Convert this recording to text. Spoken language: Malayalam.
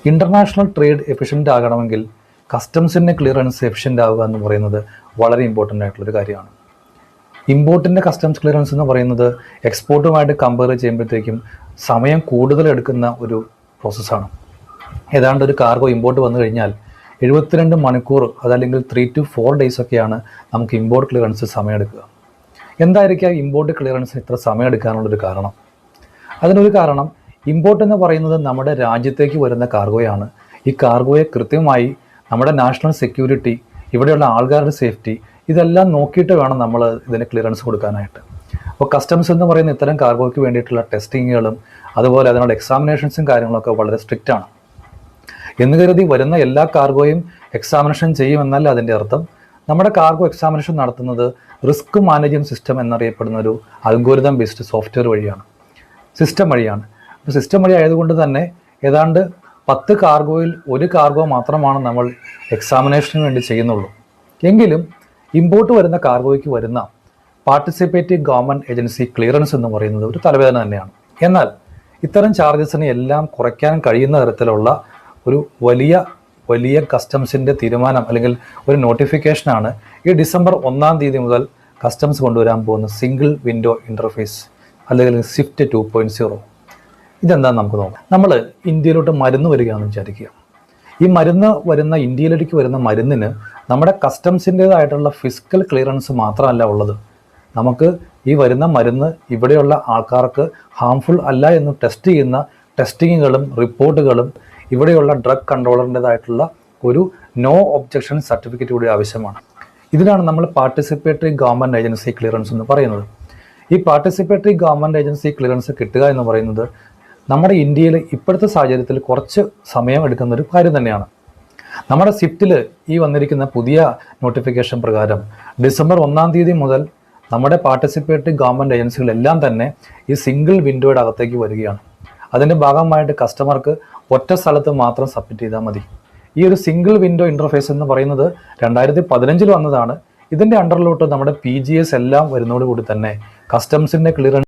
ഇന്റർനാഷണൽ ട്രേഡ് എഫിഷ്യൻ്റ് ആകണമെങ്കിൽ കസ്റ്റംസിൻ്റെ ക്ലിയറൻസ് എഫിഷ്യൻ്റ് ആവുക എന്ന് പറയുന്നത് വളരെ ഇമ്പോർട്ടൻ്റ് ആയിട്ടുള്ളൊരു കാര്യമാണ്. ഇമ്പോർട്ടിൻ്റെ കസ്റ്റംസ് ക്ലിയറൻസ് എന്ന് പറയുന്നത് എക്സ്പോർട്ടുമായിട്ട് കമ്പയർ ചെയ്യുമ്പോഴത്തേക്കും സമയം കൂടുതൽ എടുക്കുന്ന ഒരു പ്രോസസ്സാണ്. ഏതാണ്ട് ഒരു കാർഗോ ഇമ്പോർട്ട് വന്നു കഴിഞ്ഞാൽ 72 മണിക്കൂർ അതല്ലെങ്കിൽ 3 to 4 ഡേയ്സ് ഒക്കെയാണ് നമുക്ക് ഇമ്പോർട്ട് ക്ലിയറൻസ് സമയമെടുക്കുക. എന്തായിരിക്കാം ഇമ്പോർട്ട് ക്ലിയറൻസിന് ഇത്ര സമയമെടുക്കാനുള്ളൊരു കാരണം? അതിനൊരു കാരണം, ഇമ്പോർട്ട് എന്ന് പറയുന്നത് നമ്മുടെ രാജ്യത്തേക്ക് വരുന്ന കാർഗോയാണ്. ഈ കാർഗോയെ കൃത്യമായി നമ്മുടെ നാഷണൽ സെക്യൂരിറ്റി, ഇവിടെയുള്ള ആൾക്കാരുടെ സേഫ്റ്റി ഇതെല്ലാം നോക്കിയിട്ട് വേണം നമ്മൾ ഇതിന് ക്ലിയറൻസ് കൊടുക്കാനായിട്ട്. അപ്പോൾ കസ്റ്റംസ് എന്ന് പറയുന്ന ഇത്തരം കാർഗോയ്ക്ക് വേണ്ടിയിട്ടുള്ള ടെസ്റ്റിങ്ങുകളും അതുപോലെ അതിനുള്ള എക്സാമിനേഷൻസും കാര്യങ്ങളൊക്കെ വളരെ സ്ട്രിക്റ്റ് ആണ്. എന്ന് കരുതി വരുന്ന എല്ലാ കാർഗോയും എക്സാമിനേഷൻ ചെയ്യുമെന്നല്ല അതിൻ്റെ അർത്ഥം. നമ്മുടെ കാർഗോ എക്സാമിനേഷൻ നടത്തുന്നത് റിസ്ക് മാനേജ്മെൻറ്റ് സിസ്റ്റം എന്നറിയപ്പെടുന്ന ഒരു അൽഗോരിതം ബേസ്ഡ് സോഫ്റ്റ്വെയർ വഴിയാണ്, സിസ്റ്റം വഴിയാണ്. അപ്പോൾ സിസ്റ്റം വഴി ആയതുകൊണ്ട് തന്നെ ഏതാണ്ട് 10 കാർഗോയിൽ 1 കാർഗോ മാത്രമാണ് നമ്മൾ എക്സാമിനേഷന് വേണ്ടി ചെയ്യുന്നുള്ളൂ. എങ്കിലും ഇമ്പോർട്ട് വരുന്ന കാർഗോയ്ക്ക് വരുന്ന പാർട്ടിസിപ്പേറ്റീവ് ഗവൺമെൻറ് ഏജൻസി ക്ലിയറൻസ് എന്ന് പറയുന്നത് ഒരു തലവേദന തന്നെയാണ്. എന്നാൽ ഇത്തരം ചാർജസിനെ എല്ലാം കുറയ്ക്കാൻ കഴിയുന്ന തരത്തിലുള്ള ഒരു വലിയ കസ്റ്റംസിൻ്റെ തീരുമാനം അല്ലെങ്കിൽ ഒരു നോട്ടിഫിക്കേഷനാണ് ഈ ഡിസംബർ 1-ാം തീയതി മുതൽ കസ്റ്റംസ് കൊണ്ടുവരാൻ പോകുന്ന സിംഗിൾ വിൻഡോ ഇൻ്റർഫേസ് അല്ലെങ്കിൽ സ്വിഫ്റ്റ് 2.0. ഇതെന്താണെന്ന് നമുക്ക് നോക്കാം. നമ്മൾ ഇന്ത്യയിലോട്ട് മരുന്ന് വരികയാണെന്ന് വിചാരിക്കുക. ഈ ഇന്ത്യയിലേക്ക് വരുന്ന മരുന്നിന് നമ്മുടെ കസ്റ്റംസിൻ്റേതായിട്ടുള്ള ഫിസിക്കൽ ക്ലിയറൻസ് മാത്രമല്ല ഉള്ളത്. നമുക്ക് ഈ വരുന്ന മരുന്ന് ഇവിടെയുള്ള ആൾക്കാർക്ക് ഹാംഫുൾ അല്ല എന്ന് ടെസ്റ്റ് ചെയ്യുന്ന ടെസ്റ്റിങ്ങുകളും റിപ്പോർട്ടുകളും ഇവിടെയുള്ള ഡ്രഗ് കൺട്രോളറിൻ്റെതായിട്ടുള്ള ഒരു നോ ഒബ്ജക്ഷൻ സർട്ടിഫിക്കറ്റ് കൂടി ആവശ്യമാണ്. ഇതിനാണ് നമ്മൾ പാർട്ടിസിപ്പേറ്ററി ഗവൺമെൻറ് ഏജൻസി ക്ലിയറൻസ് എന്ന് പറയുന്നത്. ഈ പാർട്ടിസിപ്പേറ്ററി ഗവൺമെൻറ് ഏജൻസി ക്ലിയറൻസ് കിട്ടുക എന്ന് പറയുന്നത് നമ്മുടെ ഇന്ത്യയിൽ ഇപ്പോഴത്തെ സാഹചര്യത്തിൽ കുറച്ച് സമയം എടുക്കുന്ന ഒരു കാര്യം തന്നെയാണ്. നമ്മുടെ സ്വിഫ്റ്റിൽ ഈ വന്നിരിക്കുന്ന പുതിയ നോട്ടിഫിക്കേഷൻ പ്രകാരം ഡിസംബർ 1-ാം തീയതി മുതൽ നമ്മുടെ പാർട്ടിസിപ്പേറ്ററി ഗവൺമെൻറ് ഏജൻസികളെല്ലാം തന്നെ ഈ സിംഗിൾ വിൻഡോയുടെ അകത്തേക്ക് വരികയാണ്. അതിൻ്റെ ഭാഗമായിട്ട് കസ്റ്റമർക്ക് ഒറ്റ സ്ഥലത്ത് മാത്രം സബ്മിറ്റ് ചെയ്താൽ മതി. ഈ ഒരു സിംഗിൾ വിൻഡോ ഇൻ്റർഫേസ് എന്ന് പറയുന്നത് 2015 വന്നതാണ്. ഇതിൻ്റെ അണ്ടറിലോട്ട് നമ്മുടെ PGS എല്ലാം വരുന്നതോടുകൂടി തന്നെ കസ്റ്റംസിൻ്റെ ക്ലിയറൻസ്